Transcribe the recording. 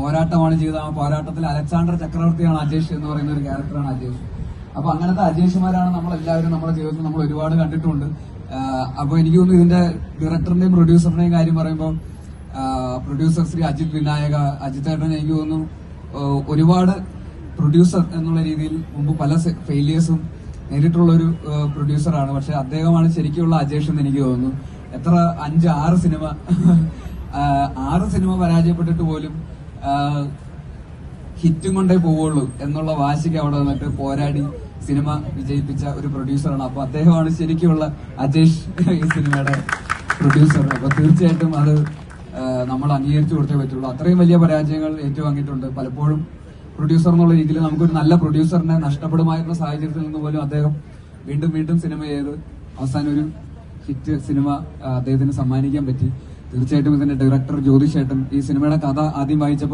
പോരാട്ടമാണ് ചെയ്തത്. ആ പോരാട്ടത്തിൽ അലക്സാണ്ടർ ചക്രവർത്തിയാണ് അജേഷ് എന്ന് പറയുന്ന ഒരു ക്യാരക്ടറാണ് അജേഷ്. അപ്പൊ അങ്ങനത്തെ അജേഷുമാരാണ് നമ്മളെല്ലാവരും നമ്മുടെ ജീവിതത്തിൽ നമ്മൾ ഒരുപാട് കണ്ടിട്ടുണ്ട്. അപ്പൊ എനിക്ക് തോന്നുന്നു ഇതിന്റെ ഡയറക്ടറിന്റെയും പ്രൊഡ്യൂസറിന്റെയും കാര്യം പറയുമ്പോൾ പ്രൊഡ്യൂസർ ശ്രീ അജിത് വിനായക, അജിത്തേട്ടൻ എനിക്ക് തോന്നുന്നു ഒരുപാട് പ്രൊഡ്യൂസർ എന്നുള്ള രീതിയിൽ മുമ്പ് പല ഫെയിലിയേഴ്സും നേരിട്ടുള്ള ഒരു പ്രൊഡ്യൂസറാണ്. പക്ഷെ അദ്ദേഹമാണ് ശരിക്കുള്ള അജേഷ് എന്ന് എനിക്ക് തോന്നുന്നു. എത്ര 5-6 സിനിമ 6 സിനിമ പരാജയപ്പെട്ടിട്ട് പോലും ഹിറ്റും കൊണ്ടേ പോവുള്ളൂ എന്നുള്ള വാശിക്ക് അവിടെ വന്നിട്ട് പോരാടി സിനിമ വിജയിപ്പിച്ച ഒരു പ്രൊഡ്യൂസറാണ്. അപ്പൊ അദ്ദേഹമാണ് ശരിക്കുള്ള അജേഷ് ഈ സിനിമയുടെ പ്രൊഡ്യൂസർ. അപ്പൊ തീർച്ചയായിട്ടും അത് നമ്മൾ അംഗീകരിച്ചു കൊടുത്തേ പറ്റുള്ളൂ. അത്രയും വലിയ പരാജയങ്ങൾ ഏറ്റുവാങ്ങിയിട്ടുണ്ട്. പലപ്പോഴും പ്രൊഡ്യൂസർ എന്നുള്ള രീതിയിൽ നമുക്കൊരു നല്ല പ്രൊഡ്യൂസറിനെ നഷ്ടപ്പെടുമായിരുന്ന സാഹചര്യത്തിൽ നിന്ന് പോലും അദ്ദേഹം വീണ്ടും വീണ്ടും സിനിമ ചെയ്ത് അവസാനം ഒരു ഹിറ്റ് സിനിമ അദ്ദേഹത്തിന് സമ്മാനിക്കാൻ പറ്റി. തീർച്ചയായിട്ടും ഇതിന്റെ ഡയറക്ടർ ജ്യോതിഷേട്ടൻ ഈ സിനിമയുടെ കഥ ആദ്യം വായിച്ചപ്പോൾ